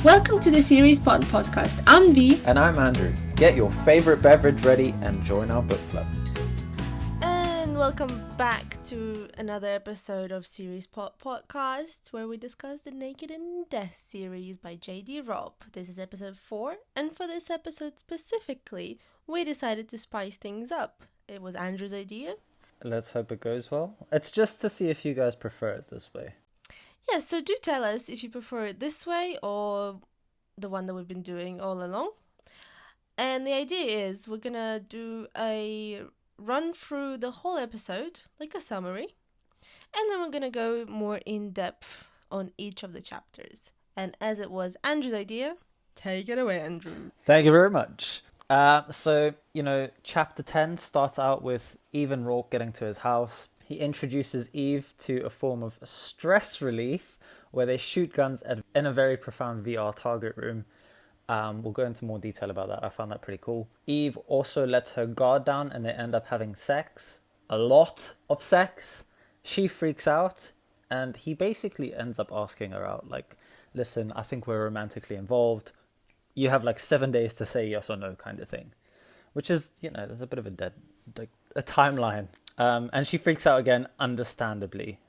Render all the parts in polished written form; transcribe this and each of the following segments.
Welcome to the SeriesPod podcast. I'm V. And I'm Andrew. Get your favourite beverage ready and join our book club. And welcome back to another episode of SeriesPod podcast, where we discuss the Naked and Death series by J.D.Robb. This is episode 4, and for this episode specifically, we decided to spice things up. It was Andrew's idea. Let's hope it goes well. It's just to see if you guys prefer it this way. Yeah, so do tell us if you prefer it this way or the one that we've been doing all along. And the idea is we're gonna do a run through the whole episode, like a summary, and then we're gonna go more in depth on each of the chapters. And as it was Andrew's idea, take it away, Andrew. Thank you very much. So, chapter 10 starts out with Eve and Roarke getting to his house. He introduces Eve to a form of stress relief where they shoot guns in a very profound VR target room. We'll go into more detail about that. I found that pretty cool. Eve also lets her guard down and they end up having sex. A lot of sex. She freaks out and he basically ends up asking her out. Like, listen, I think we're romantically involved. You have 7 days to say yes or no kind of thing. Which is, there's a bit of a timeline. And she freaks out again, understandably.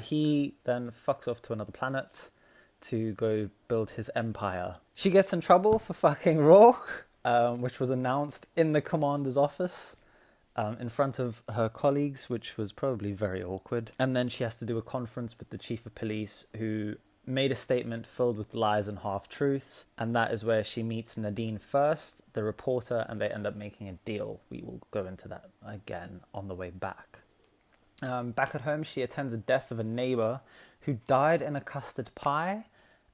He then fucks off to another planet to go build his empire. She gets in trouble for fucking Roarke, which was announced in the commander's office in front of her colleagues, which was probably very awkward. And then she has to do a conference with the chief of police, who made a statement filled with lies and half-truths, and that is where she meets Nadine first, the reporter, and they end up making a deal. We will go into that again on the way back. Back at home, she attends the death of a neighbour who died in a custard pie,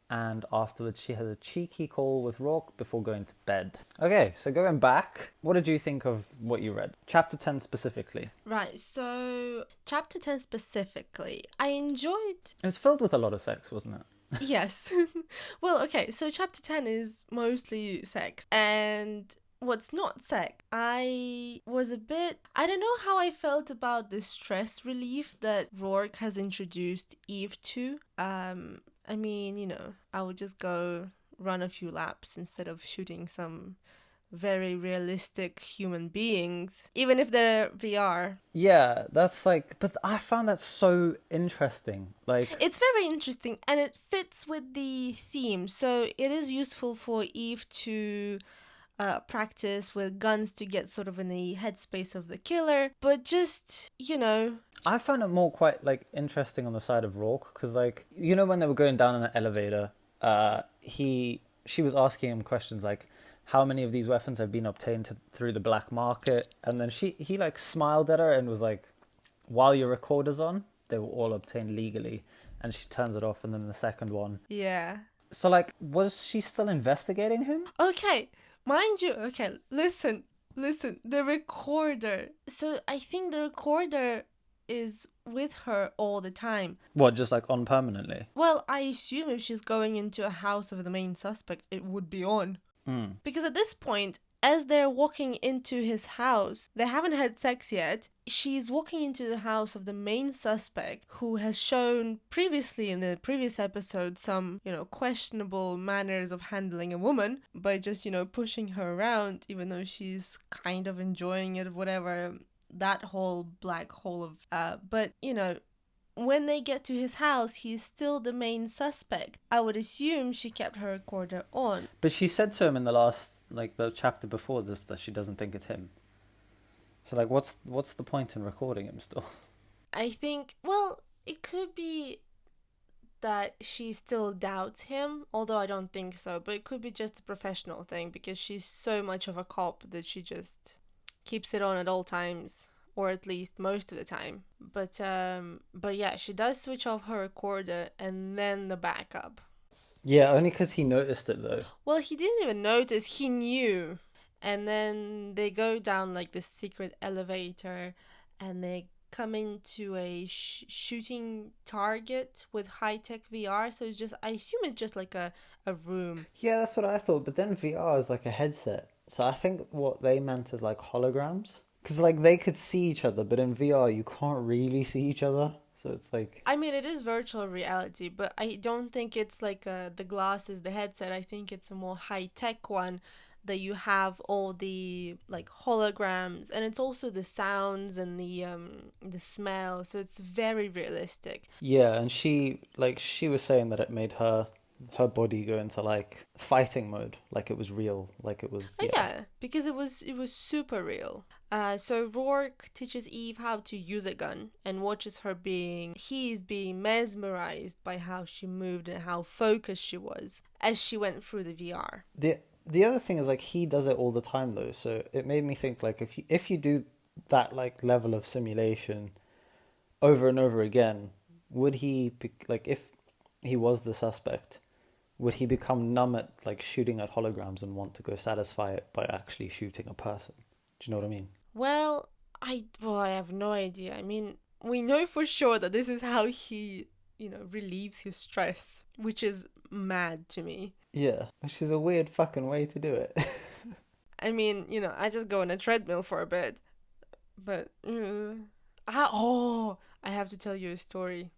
and afterwards she has a cheeky call with Roarke before going to bed. Okay, so going back, what did you think of what you read? Chapter 10 specifically. Right, so chapter 10 specifically, I enjoyed... It was filled with a lot of sex, wasn't it? Yes. Well, okay, so chapter 10 is mostly sex, and what's not sex, I don't know how I felt about the stress relief that Roarke has introduced Eve to. I mean, I would just go run a few laps instead of shooting some very realistic human beings, even if they're VR. Yeah, that's but I found that so interesting. It's very interesting and it fits with the theme. So it is useful for Eve to practice with guns to get sort of in the headspace of the killer, but just, I found it more quite interesting on the side of Roarke, because when they were going down in the elevator, she was asking him questions like, how many of these weapons have been obtained through the black market? And then he smiled at her and was like, while your recorder's on, they were all obtained legally. And she turns it off, and then the second one. Yeah. So was she still investigating him? Okay. Mind you, okay, listen, the recorder. So I think the recorder is with her all the time. What, just on permanently? Well, I assume if she's going into a house of the main suspect, it would be on. Because at this point, as they're walking into his house, they haven't had sex yet. She's walking into the house of the main suspect, who has shown previously in the previous episode some, questionable manners of handling a woman by just, pushing her around, even though she's kind of enjoying it, whatever, that whole black hole of, but, when they get to his house, he's still the main suspect. I would assume she kept her recorder on. But she said to him in the last, the chapter before this, that she doesn't think it's him. So, what's the point in recording him still? I think, well, it could be that she still doubts him, although I don't think so. But it could be just a professional thing, because she's so much of a cop that she just keeps it on at all times. Or at least most of the time. But yeah, she does switch off her recorder and then the backup. Yeah, only because he noticed it though. Well, he didn't even notice, he knew. And then they go down this secret elevator and they come into a shooting target with high-tech VR. So it's just, I assume it's just a room. Yeah, that's what I thought. But then VR is a headset. So I think what they meant is holograms. Because, they could see each other, but in VR, you can't really see each other. So it's like... I mean, it is virtual reality, but I don't think it's like the glasses, the headset. I think it's a more high-tech one that you have all the like holograms, and it's also the sounds and the smell. So it's very realistic. Yeah, and she was saying that it made her body go into like fighting mode, like it was real, like it was... Oh, yeah, because it was super real. So Roarke teaches Eve how to use a gun and watches her he's being mesmerized by how she moved and how focused she was as she went through the VR. The other thing is like he does it all the time though, so it made me think like if you do that like level of simulation over and over again, would he like, if he was the suspect, would he become numb at like shooting at holograms and want to go satisfy it by actually shooting a person? Do you know what I mean? Well, I have no idea. I mean, we know for sure that this is how he, relieves his stress, which is mad to me. Yeah, which is a weird fucking way to do it. I mean, I just go on a treadmill for a bit, but I have to tell you a story.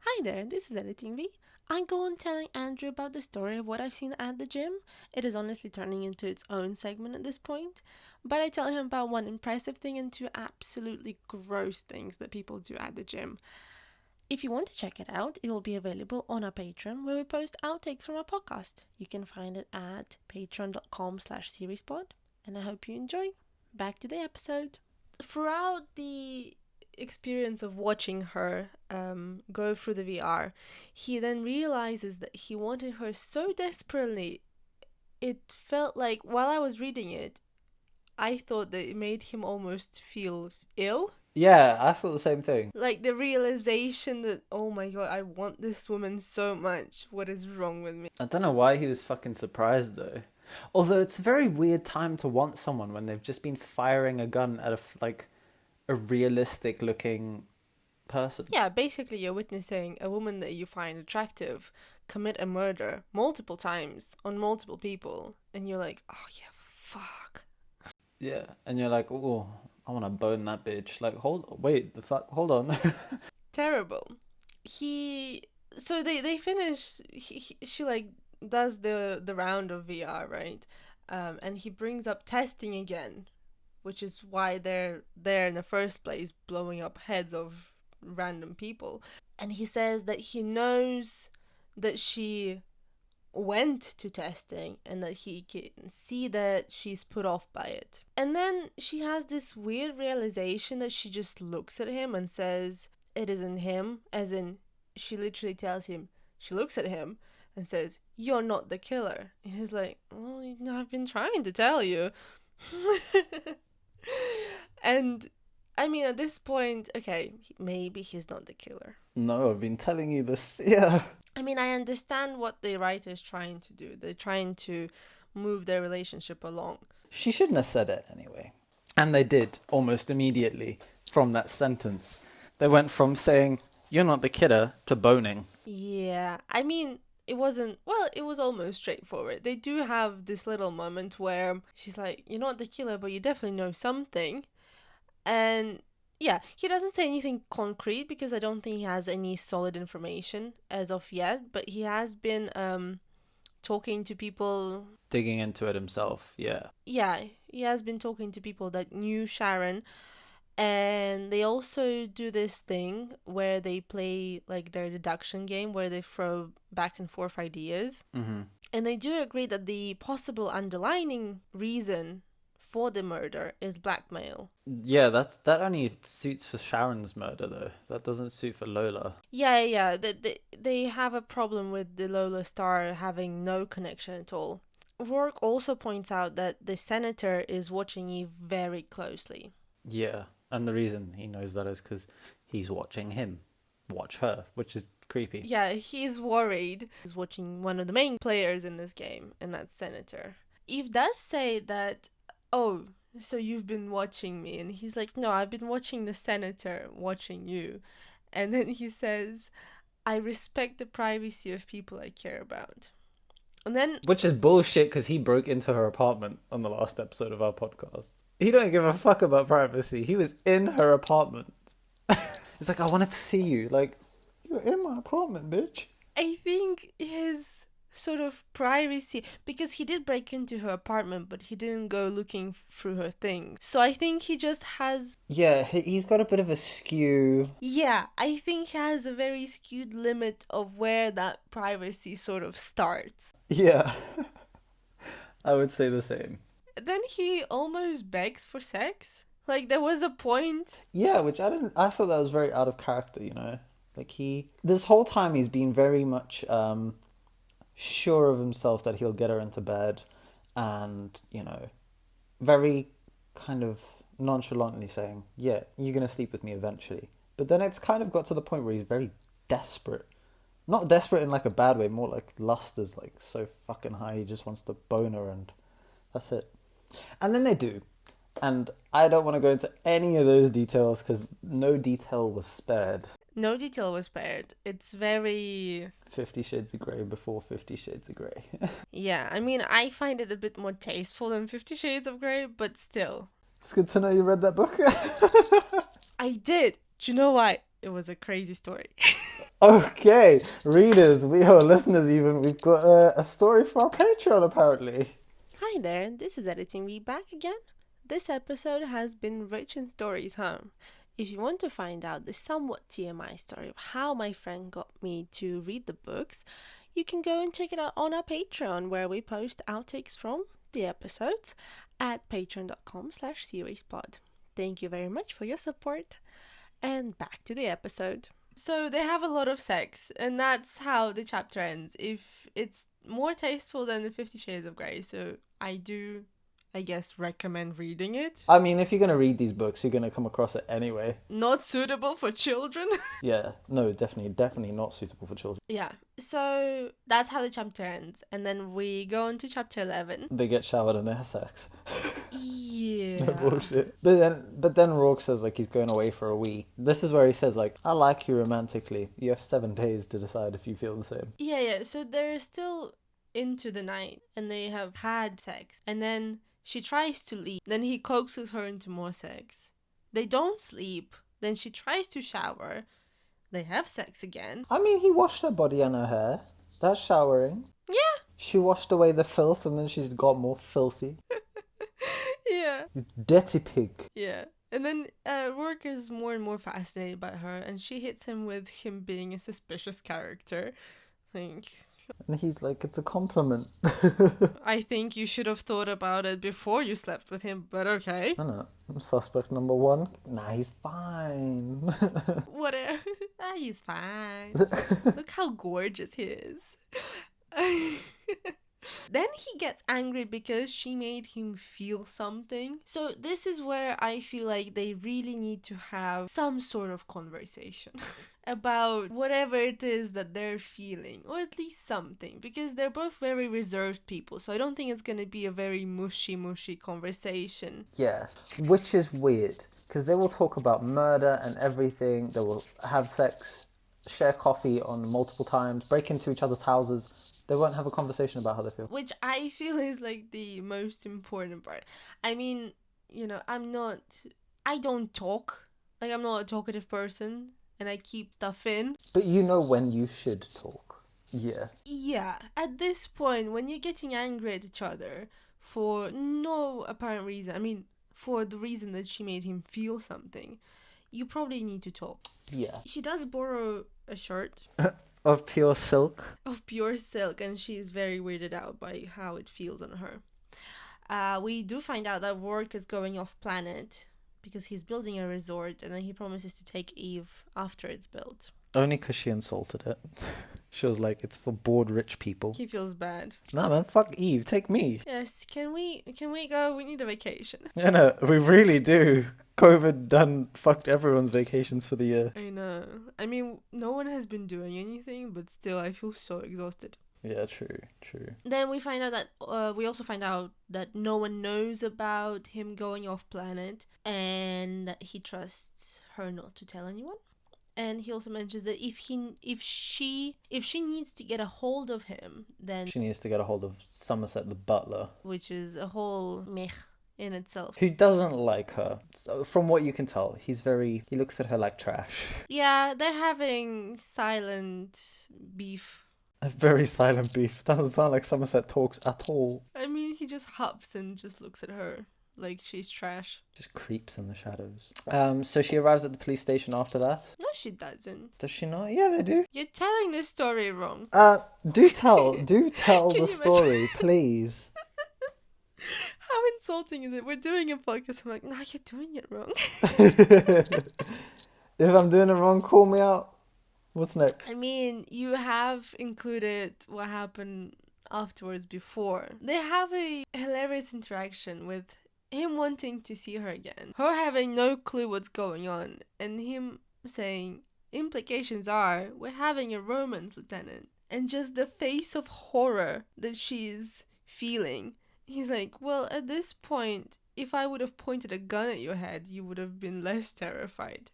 Hi there, this is Editing V. I go on telling Andrew about the story of what I've seen at the gym. It is honestly turning into its own segment at this point. But I tell him about one impressive thing and two absolutely gross things that people do at the gym. If you want to check it out, it will be available on our Patreon, where we post outtakes from our podcast. You can find it at patreon.com/SeriesPod. And I hope you enjoy. Back to the episode. Throughout the experience of watching her go through the VR, he then realizes that he wanted her so desperately. It felt like, while I was reading it, I thought that it made him almost feel ill. Yeah, I thought the same thing. Like the realization that, oh my god, I want this woman so much. What is wrong with me? I don't know why he was fucking surprised though. Although it's a very weird time to want someone when they've just been firing a gun at a realistic looking person. Yeah, basically you're witnessing a woman that you find attractive commit a murder multiple times on multiple people, and you're like, oh yeah, fuck. Yeah, and you're like, oh, I want to bone that bitch. Like, hold on. Terrible. So they finish. She like does the round of VR, right? And he brings up testing again, which is why they're there in the first place, blowing up heads of random people. And he says that he knows that she went to testing and that he can see that she's put off by it. And then she has this weird realization that she just looks at him and says it isn't him, as in she literally tells him, she looks at him and says, "You're not the killer." And he's like, well, I've been trying to tell you. And I mean, at this point, okay, maybe he's not the killer. No, I've been telling you this. Yeah. I mean, I understand what the writer's trying to do. They're trying to move their relationship along. She shouldn't have said it anyway. And they did, almost immediately, from that sentence. They went from saying, "You're not the killer," to boning. Yeah, I mean, it was almost straightforward. They do have this little moment where she's like, "You're not the killer, but you definitely know something." And yeah, he doesn't say anything concrete because I don't think he has any solid information as of yet, but he has been talking to people. Digging into it himself, yeah. Yeah, he has been talking to people that knew Sharon, and they also do this thing where they play like their deduction game where they throw back and forth ideas. Mm-hmm. And they do agree that the possible underlying reason for the murder is blackmail. Yeah, that only suits for Sharon's murder, though. That doesn't suit for Lola. Yeah. They have a problem with the Lola star having no connection at all. Roarke also points out that the senator is watching Eve very closely. Yeah, and the reason he knows that is because he's watching him watch her, which is creepy. Yeah, he's worried. He's watching one of the main players in this game, and that's Senator. Eve does say that, "Oh, so you've been watching me?" And he's like, "No, I've been watching the senator watching you." And then he says, "I respect the privacy of people I care about." And then... Which is bullshit because he broke into her apartment on the last episode of our podcast. He don't give a fuck about privacy. He was in her apartment. He's like, I wanted to see you. Like, you're in my apartment, bitch. I think his sort of privacy, because he did break into her apartment, but he didn't go looking through her things. So I think he just has... Yeah, he's got a bit of a skew. Yeah, I think he has a very skewed limit of where that privacy sort of starts. Yeah. I would say the same. Then he almost begs for sex. Like, there was a point. Yeah, which I thought that was very out of character, you know? Like, this whole time he's been very much sure of himself that he'll get her into bed, and, you know, very kind of nonchalantly saying, yeah, you're going to sleep with me eventually. But then it's kind of got to the point where he's very desperate. Not desperate in like a bad way, more like lust is like so fucking high, he just wants the boner and that's it. And then they do. And I don't want to go into any of those details because no detail was spared. No detail was spared. It's very... 50 Shades of Grey before 50 Shades of Grey. Yeah, I mean, I find it a bit more tasteful than 50 Shades of Grey, but still. It's good to know you read that book. I did. Do you know why? It was a crazy story. Okay, readers, listeners even, we've got a story for our Patreon apparently. Hi there, this is Editing Me back again. This episode has been rich in stories, huh? If you want to find out the somewhat TMI story of how my friend got me to read the books, you can go and check it out on our Patreon, where we post outtakes from the episodes at patreon.com/SeriesPod. Thank you very much for your support. And back to the episode. So they have a lot of sex, and that's how the chapter ends. If it's more tasteful than the 50 Shades of Grey, so I guess, recommend reading it. I mean, if you're going to read these books, you're going to come across it anyway. Not suitable for children. Yeah, no, definitely not suitable for children. Yeah, so that's how the chapter ends. And then we go on to chapter 11. They get showered and they have sex. Yeah. No bullshit. But then Roarke says, like, he's going away for a week. This is where he says, like, I like you romantically. You have 7 days to decide if you feel the same. Yeah, so they're still into the night, and they have had sex. And then she tries to leave. Then he coaxes her into more sex. They don't sleep. Then she tries to shower. They have sex again. I mean, he washed her body and her hair. That's showering. Yeah. She washed away the filth and then she got more filthy. Yeah. You dirty pig. Yeah. And then Roarke is more and more fascinated by her, and she hits him with him being a suspicious character. And he's like, it's a compliment. I think you should have thought about it before you slept with him, but okay. I know. Suspect number 1. Nah, he's fine. Whatever. He's fine. Look how gorgeous he is. Then he gets angry because she made him feel something. So this is where I feel like they really need to have some sort of conversation about whatever it is that they're feeling, or at least something, because they're both very reserved people, so I don't think it's going to be a very mushy conversation. Yeah, which is weird, because they will talk about murder and everything. They will have sex, share coffee on multiple times, break into each other's houses. They won't have a conversation about how they feel. Which I feel is like the most important part. I mean, you know, I don't talk. Like, I'm not a talkative person, and I keep stuff in. But you know when you should talk. Yeah. Yeah, at this point, when you're getting angry at each other for no apparent reason, I mean, for the reason that she made him feel something, you probably need to talk. Yeah. She does borrow a shirt. Of pure silk. Of pure silk, and she's very weirded out by how it feels on her. We do find out that Roarke is going off planet because he's building a resort, and then he promises to take Eve after it's built. Only because she insulted it. She was like, it's for bored rich people. He feels bad. Nah, man, fuck Eve, take me. Yes, can we go? We need a vacation. Yeah, no, we really do. COVID fucked everyone's vacations for the year. I know. I mean, no one has been doing anything, but still, I feel so exhausted. Yeah, true. Then we find out that we also find out that no one knows about him going off planet, and that he trusts her not to tell anyone. And he also mentions that if she needs to get a hold of him, then she needs to get a hold of Somerset the butler, which is a whole mech in itself. Who doesn't like her? So from what you can tell, he looks at her like trash. Yeah, they're having silent beef. A very silent beef. Doesn't sound like Somerset talks at all. I mean, he just hops and just looks at her like she's trash. Just creeps in the shadows. So she arrives at the police station after that. No, she doesn't. Does she not? Yeah, they do. You're telling this story wrong. Do tell Can the you story, please. How insulting is it? We're doing a podcast. I'm like, no, you're doing it wrong. If I'm doing it wrong, call me out. What's next? I mean, you have included what happened afterwards before. They have a hilarious interaction with him wanting to see her again, her having no clue what's going on, and him saying, implications are we're having a romance, Lieutenant. And just the face of horror that she's feeling. He's like, well, at this point, if I would have pointed a gun at your head, you would have been less terrified.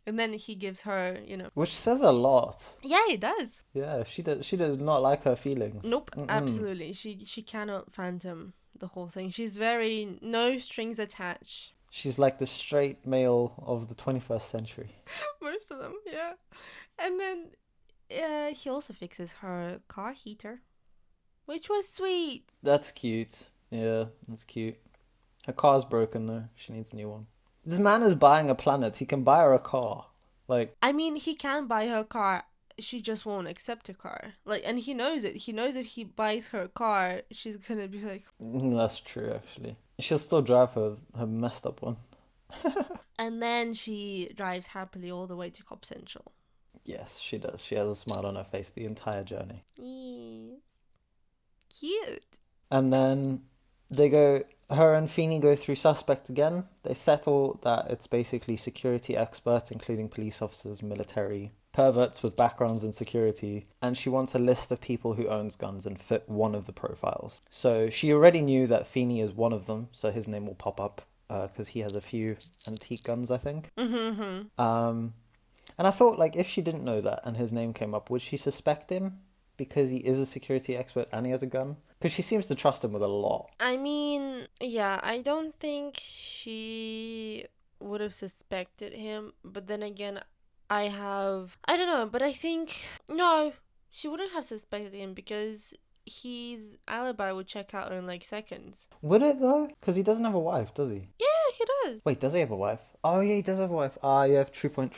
And then he gives her, Which says a lot. Yeah, it does. Yeah, she does not like her feelings. Nope, absolutely. She cannot fathom the whole thing. She's very no strings attached. She's like the straight male of the 21st century. Most of them, yeah. And then he also fixes her car heater, which was sweet. That's cute. Yeah, that's cute. Her car's broken though. She needs a new one. This man is buying a planet. He can buy her a car. Like, I mean, he can buy her a car. She just won't accept a car. Like, and he knows it. He knows if he buys her a car, she's gonna be like... That's true, actually. She'll still drive her messed up one. And then she drives happily all the way to Cop Central. Yes, she does. She has a smile on her face the entire journey. Yes. Cute. And then her and Feeney go through suspect again. They settle that it's basically security experts, including police officers, military, perverts with backgrounds in security. And she wants a list of people who owns guns and fit one of the profiles. So she already knew that Feeney is one of them, so his name will pop up because he has a few antique guns, I think. Mm-hmm. And I thought, like, if she didn't know that and his name came up, would she suspect him? Because he is a security expert and he has a gun? Because she seems to trust him with a lot. I mean, yeah, I don't think she would have suspected him. But then again, I don't know, but I think, no, she wouldn't have suspected him because his alibi would check out in like seconds. Would it, though? Because he doesn't have a wife, does he? Yeah, he does. Wait, does he have a wife? Oh, yeah, he does have a wife. Ah, yeah, true point.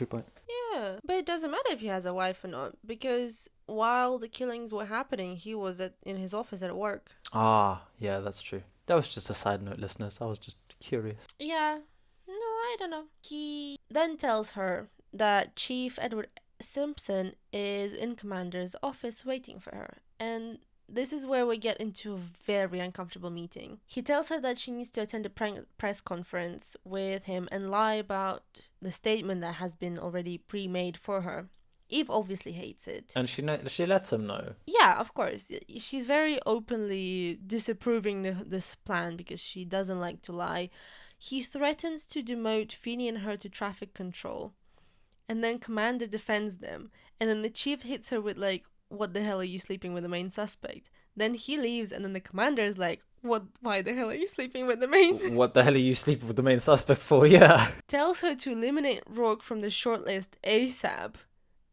Yeah, but it doesn't matter if he has a wife or not because while the killings were happening, he was in his office at work. Ah, yeah, that's true. That was just a side note, listeners. I was just curious. Yeah, no, I don't know. He then tells her that Chief Edward Simpson is in Commander's office waiting for her, and this is where we get into a very uncomfortable meeting. He tells her that she needs to attend a press conference with him and lie about the statement that has been already pre-made for her. Eve obviously hates it. And she lets him know. Yeah, of course. She's very openly disapproving this plan because she doesn't like to lie. He threatens to demote Feeney and her to traffic control. And then Commander defends them. And then the chief hits her with like, what the hell are you sleeping with the main suspect? Then he leaves and then the commander is like, why the hell are you sleeping with the main... What the hell are you sleeping with the main suspect for? Yeah. Tells her to eliminate Roarke from the shortlist ASAP.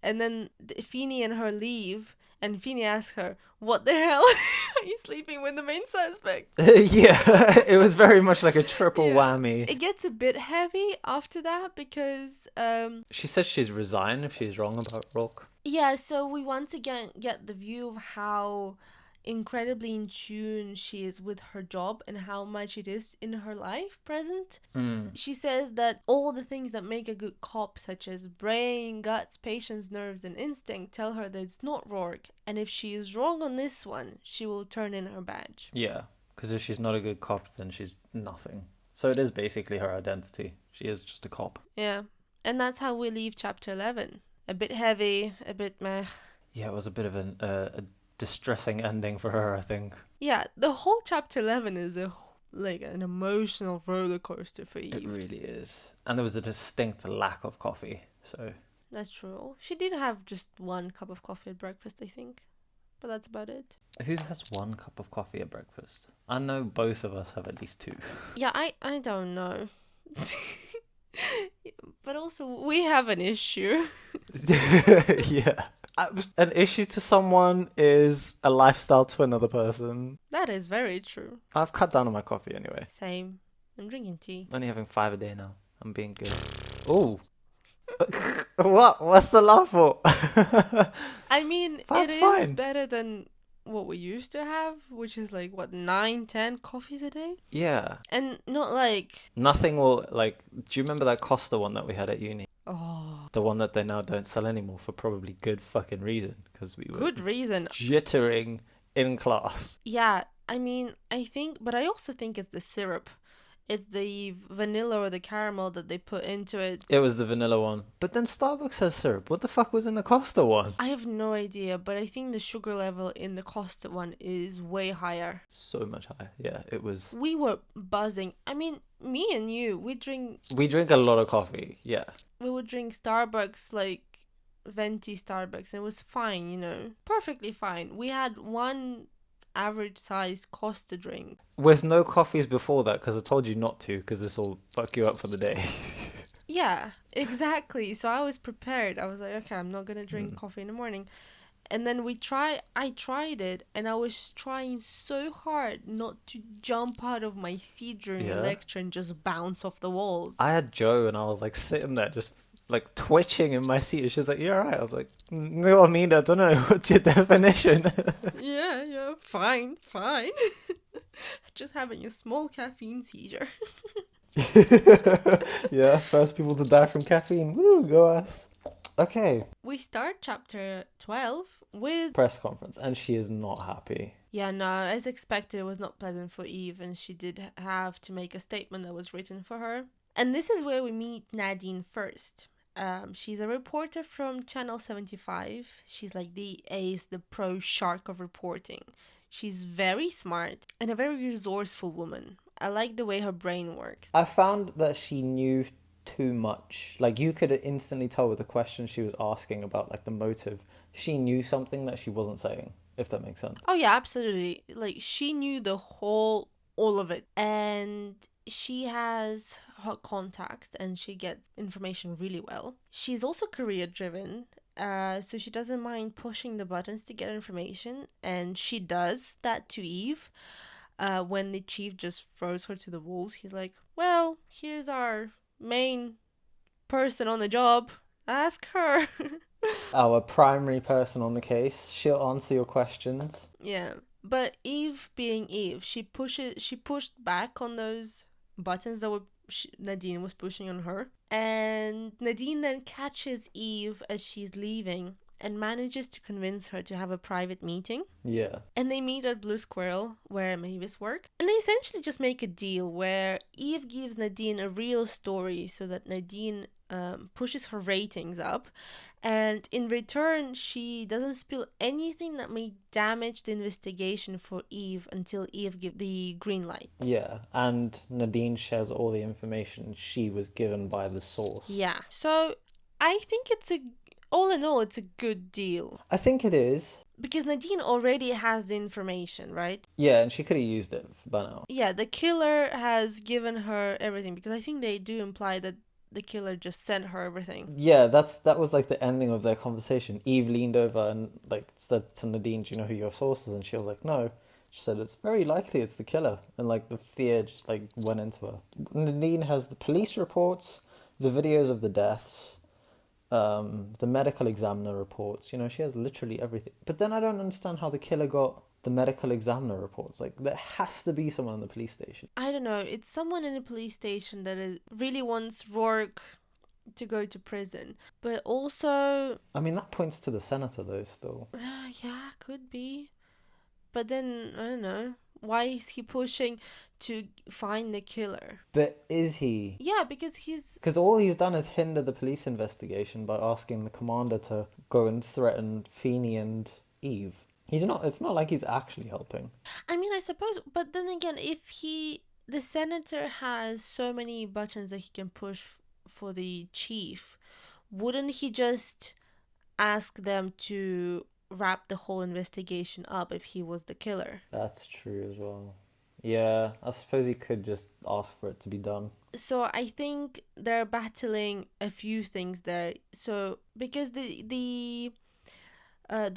And then Feeney and her leave and Feeney asks her, what the hell are you sleeping with the main suspect? Yeah, it was very much like a triple whammy. It gets a bit heavy after that because... She says she's resigned if she's wrong about Roarke. Yeah, so we once again get the view of how incredibly in tune she is with her job and how much it is in her life present. She says that all the things that make a good cop, such as brain, guts, patience, nerves, and instinct, tell her that it's not Roarke, and if she is wrong on this one, she will turn in her badge. Yeah, because if she's not a good cop, then she's nothing. So it is basically her identity. She is just a cop. Yeah, and that's how we leave chapter 11. A bit heavy, a bit meh. Yeah, it was a bit of a distressing ending for her, I think. Yeah, the whole chapter 11 is an emotional roller coaster for Eve. It really is. And there was a distinct lack of coffee, so... That's true. She did have just one cup of coffee at breakfast, I think. but that's about it. Who has 1 cup of coffee at breakfast? I know both of us have at least 2. Yeah, I don't know. But also, we have an issue. Yeah. An issue to someone is a lifestyle to another person. That is very true. I've cut down on my coffee anyway. Same. I'm drinking tea. Only having 5 a day now. I'm being good. Oh. What? What's the laugh for? I mean, Five's it is fine. better than what we used to have, which is like, what, 9, 10 coffees a day? Yeah. And not like... Nothing will, like... Do you remember that Costa one that we had at uni? Oh, The one that they now don't sell anymore for probably good fucking reason. Because we were good reason. jittering in class. Yeah, I mean, I think... But I also think it's the syrup. It's the vanilla or the caramel that they put into it. It was the vanilla one. But then Starbucks has syrup. What the fuck was in the Costa one? I have no idea, but I think the sugar level in the Costa one is way higher. So much higher. Yeah, it was... We were buzzing. I mean, me and you, we drink a lot of coffee. Yeah. would drink Starbucks, like venti Starbucks, and it was fine, you know. Perfectly fine. We had one average sized Costa drink. With no coffees before that, because I told you not to, because this will fuck you up for the day. Yeah, exactly. So I was prepared. I was like, okay, I'm not gonna drink coffee in the morning. And then I tried it, and I was trying so hard not to jump out of my seat during the lecture and just bounce off the walls. I had Joe, and I was like sitting there just like twitching in my seat. And she was like, "You're alright." I was like, "No, I mean, I don't know. What's your definition?" Yeah, fine. Just having a small caffeine seizure. Yeah, first people to die from caffeine. Woo, go us. Okay. We start chapter 12 with... Press conference, and she is not happy. Yeah, no, as expected, it was not pleasant for Eve, and she did have to make a statement that was written for her. And this is where we meet Nadine first. She's a reporter from Channel 75. She's like the ace, the pro shark of reporting. She's very smart and a very resourceful woman. I like the way her brain works. I found that she knew too much. Like, you could instantly tell with the question she was asking about, like, the motive. She knew something that she wasn't saying, if that makes sense. Oh, yeah, absolutely. Like, she knew all of it. And she has her contacts and she gets information really well. She's also career driven. So she doesn't mind pushing the buttons to get information. And she does that to Eve. When the chief just throws her to the wolves, he's like, well, here's our main person on the job. Ask her. Our primary person on the case. She'll answer your questions. Yeah. But Eve being Eve, she pushed back on those buttons that Nadine was pushing on her. And Nadine then catches Eve as she's leaving and manages to convince her to have a private meeting. Yeah. And they meet at Blue Squirrel, where Mavis works. And they essentially just make a deal where Eve gives Nadine a real story so that Nadine pushes her ratings up. And in return, she doesn't spill anything that may damage the investigation for Eve until Eve gives the green light. Yeah, and Nadine shares all the information she was given by the source. Yeah, so I think all in all, it's a good deal. I think it is. Because Nadine already has the information, right? Yeah, and she could have used it by now. Yeah, the killer has given her everything, because I think they do imply that the killer just sent her everything. Yeah, that was like the ending of their conversation. Eve leaned over and like said to Nadine, "Do you know who your source is?" And she was like, "No." She said, "It's very likely it's the killer." And like the fear just like went into her. Nadine has the police reports, the videos of the deaths, the medical examiner reports. You know, she has literally everything. But then I don't understand how the killer got the medical examiner reports. Like, there has to be someone in the police station. I don't know. It's someone in the police station that really wants Roarke to go to prison. But also... I mean, that points to the senator, though, still. Yeah, could be. But then, I don't know. Why is he pushing to find the killer? But is he? Yeah, because Because all he's done is hinder the police investigation by asking the commander to go and threaten Feeney and Eve. It's not like he's actually helping. I mean, I suppose, but then again, if the senator has so many buttons that he can push for the chief, wouldn't he just ask them to wrap the whole investigation up if he was the killer. That's true as well. Yeah, I suppose he could just ask for it to be done. So I think they're battling a few things there. So because the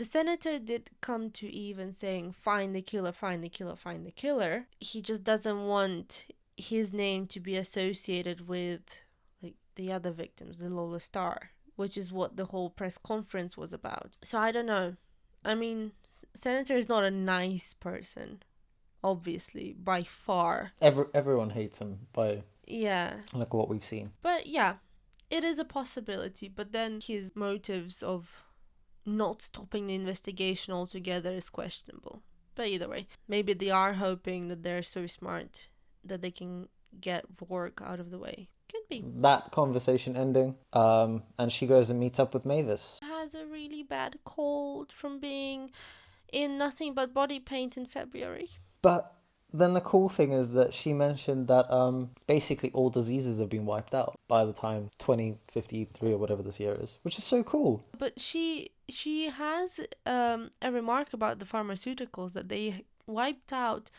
senator did come to Eve and saying, find the killer, find the killer, find the killer. He just doesn't want his name to be associated with like the other victims, the Lola Star, which is what the whole press conference was about. So I don't know. I mean, Senator is not a nice person, obviously, by far. Everyone hates him by like what we've seen. But yeah, it is a possibility. But then his motives of not stopping the investigation altogether is questionable. But either way, maybe they are hoping that they're so smart that they can get Roarke out of the way. Could be. That conversation ending, and she goes and meets up with Mavis. Has a really bad cold from being in nothing but body paint in February. But then the cool thing is that she mentioned that basically all diseases have been wiped out by the time 2053 or whatever this year is, which is so cool. But she has a remark about the pharmaceuticals, that they wiped out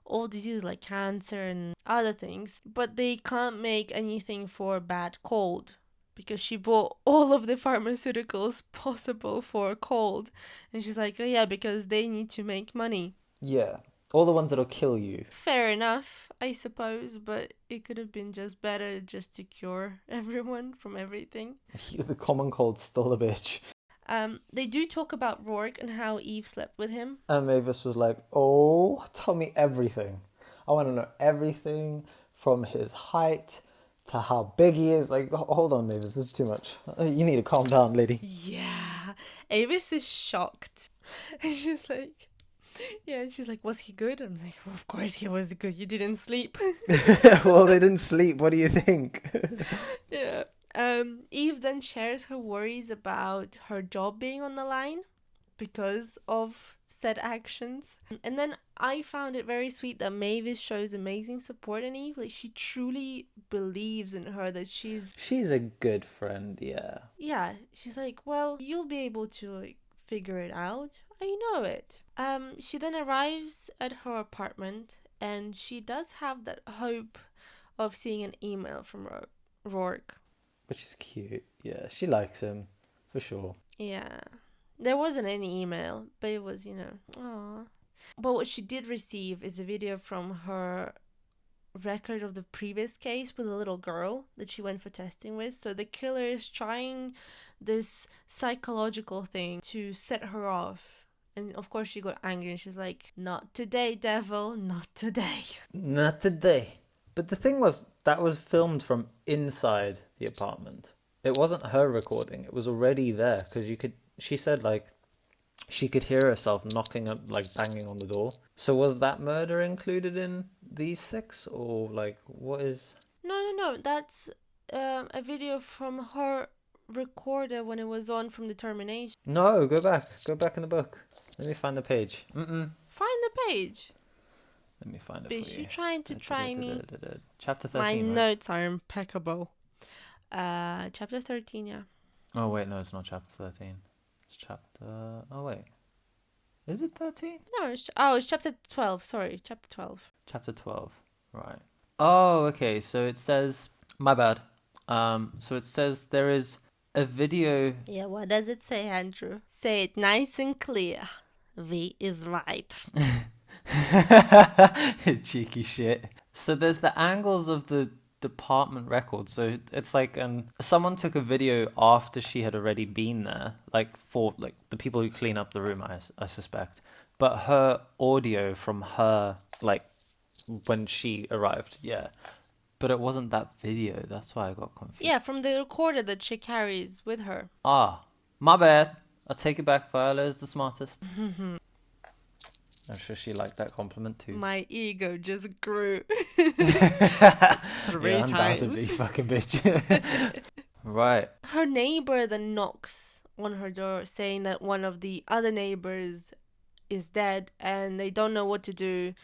all diseases like cancer and other things, but they can't make anything for bad cold, because she bought all of the pharmaceuticals possible for cold, and she's like, oh yeah, because they need to make money. Yeah, all the ones that'll kill you. Fair enough, I suppose, but it could have been just better just to cure everyone from everything. The common cold's still a bitch. They do talk about Roarke and how Eve slept with him. And Mavis was like, oh, tell me everything. I want to know everything, from his height to how big he is. Like, hold on, Mavis, this is too much. You need to calm down, lady. Yeah, Avis is shocked. And she's like, was he good? I'm like, well, of course he was good. You didn't sleep. Well, they didn't sleep. What do you think? Yeah. Eve then shares her worries about her job being on the line because of said actions. And then I found it very sweet that Mavis shows amazing support in Eve. Like, she truly believes in her, that she's a good friend, yeah. Yeah, she's like, well, you'll be able to like figure it out. I know it. She then arrives at her apartment, and she does have that hope of seeing an email from Roarke. Which is cute. Yeah, she likes him, for sure. Yeah. There wasn't any email, but it was, aww. But what she did receive is a video from her record of the previous case with a little girl that she went for testing with. So the killer is trying this psychological thing to set her off. And of course she got angry and she's like, not today, devil, not today. Not today. But the thing was, that was filmed from inside the apartment. It wasn't her recording. It was already there, because she said, like, she could hear herself knocking up, like, banging on the door. So was that murder included in these 6? Or, like, what is... No. That's a video from her recorder when it was on from the termination. No, go back. Go back in the book. Let me find the page. Find the page. Let me find it Bitch, for you. You're trying to try me. Chapter 13, My right? notes are impeccable. Chapter 13, yeah. Oh, wait, no, it's not chapter 13. It's chapter... Oh, wait. Is it 13? No, it's chapter 12. Sorry, chapter 12. Chapter 12, right. Oh, okay, so it says... My bad. So it says there is a video... Yeah, what does it say, Andrew? Say it nice and clear. V is right. Cheeky shit. So there's the angles of the department record. So it's like someone took a video after she had already been there, like for like the people who clean up the room, I suspect. But her audio from her, like when she arrived, yeah. But it wasn't that video. That's why I got confused. Yeah, from the recorder that she carries with her. Ah, my bad. I'll take it back. Viola is the smartest. I'm sure she liked that compliment too. My ego just grew. 3 yeah, undoubtedly, times. fucking bitch. Right. Her neighbor then knocks on her door saying that one of the other neighbors is dead and they don't know what to do.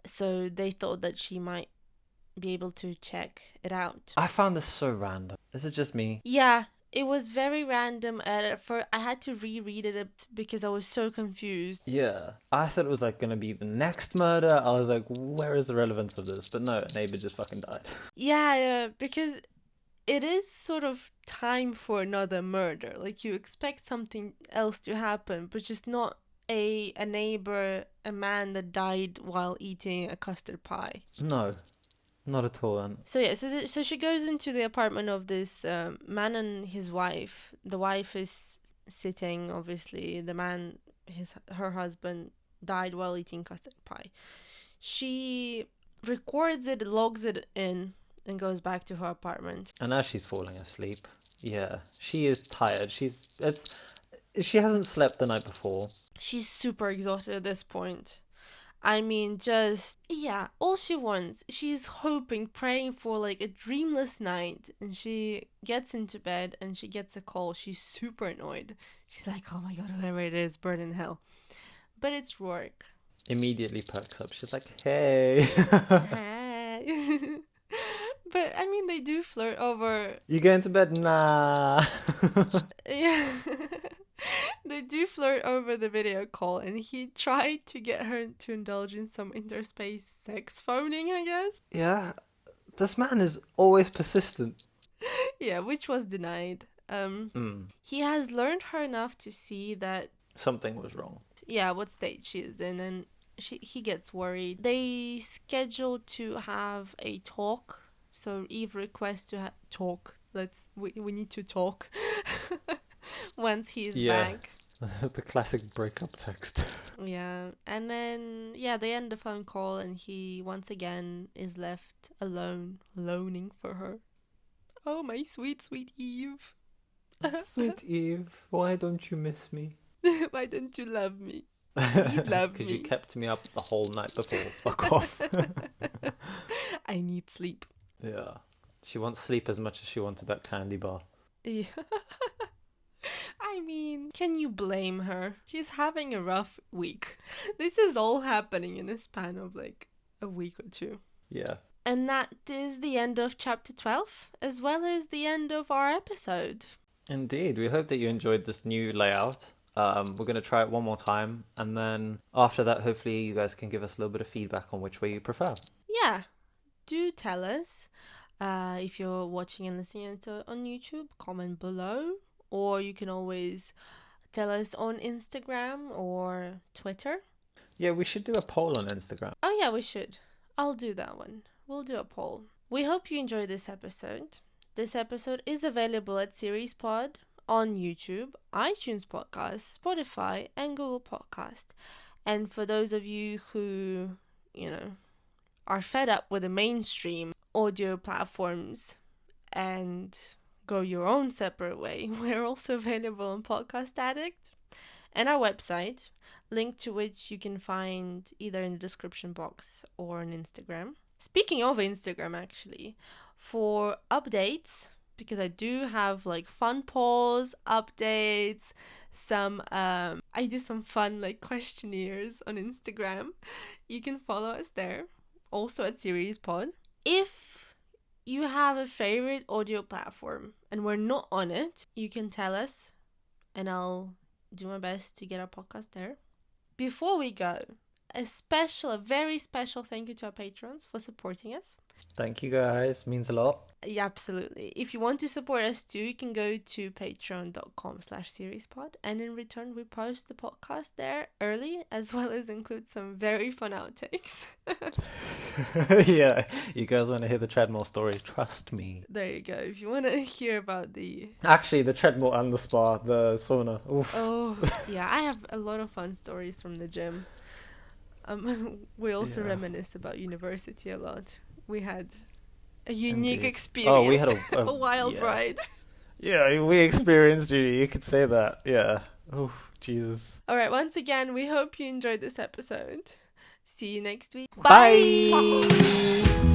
So they thought that she might be able to check it out. I found this so random. Is it just me? Yeah, It was very random. At first, I had to reread it because I was so confused. Yeah. I thought it was like going to be the next murder. I was like, where is the relevance of this? But no, a neighbor just fucking died. Yeah, because it is sort of time for another murder. Like, you expect something else to happen, but just not a neighbor, a man that died while eating a custard pie. No, not at all. And So yeah, so she goes into the apartment of this man and his wife. The wife is sitting, obviously. The man, her husband, died while eating custard pie. She records it, logs it in, and goes back to her apartment. And as she's falling asleep, yeah, she is tired. She hasn't slept the night before. She's super exhausted at this point. I mean, just, yeah, all she wants, she's hoping, praying for like a dreamless night. And she gets into bed and she gets a call. She's super annoyed. She's like, oh my god, whoever it is, burn in hell. But it's Roarke. Immediately perks up. She's like, hey. Hey. But I mean, they do flirt over. You going to bed? Nah. Yeah. They do flirt over the video call, and he tried to get her to indulge in some interspace sex phoning, I guess. Yeah, this man is always persistent. Yeah, which was denied. He has learned her enough to see that something was wrong. Yeah, what state she is in, and he gets worried. They schedule to have a talk. So Eve requests to talk. We need to talk. Once he's back. The classic breakup text. Yeah, and then they end the phone call, and he once again is left alone, loaning for her. Oh, my sweet, sweet Eve. Sweet Eve, why don't you miss me? Why don't you love me? You love me. Because you kept me up the whole night before. Fuck off. I need sleep. Yeah. She wants sleep as much as she wanted that candy bar. Yeah. I mean, can you blame her? She's having a rough week. This is all happening in a span of like a week or two. Yeah. And that is the end of chapter 12, as well as the end of our episode. Indeed. We hope that you enjoyed this new layout. We're going to try it one more time. And then after that, hopefully you guys can give us a little bit of feedback on which way you prefer. Yeah. Do tell us. If you're watching and listening on YouTube, comment below. Or you can always tell us on Instagram or Twitter. Yeah, we should do a poll on Instagram. Oh yeah, we should. I'll do that one. We'll do a poll. We hope you enjoyed this episode. This episode is available at SeriesPod on YouTube, iTunes Podcast, Spotify, and Google Podcast. And for those of you who, are fed up with the mainstream audio platforms and go your own separate way, we're also available on Podcast Addict and our website, link to which you can find either in the description box or on Instagram. Speaking of Instagram, actually, for updates, because I do have like fun polls, updates, I do some fun like questionnaires on Instagram. You can follow us there, also at SeriesPod. If you have a favorite audio platform and we're not on it, you can tell us and I'll do my best to get our podcast there. Before we go, a very special thank you to our patrons for supporting us. Thank you guys, means a lot. Yeah, absolutely. If you want to support us too, you can go to patreon.com/SeriesPod, and in return we post the podcast there early, as well as include some very fun outtakes. Yeah, you guys want to hear the treadmill story, trust me. There you go. If you want to hear about Actually, the treadmill and the spa, the sauna. Oof. Oh, yeah, I have a lot of fun stories from the gym. We also reminisce about university a lot. We had a unique experience. Oh, we had a wild ride. Yeah, we experienced you could say that. Yeah. Oh, Jesus. All right, once again, we hope you enjoyed this episode. See you next week. Bye.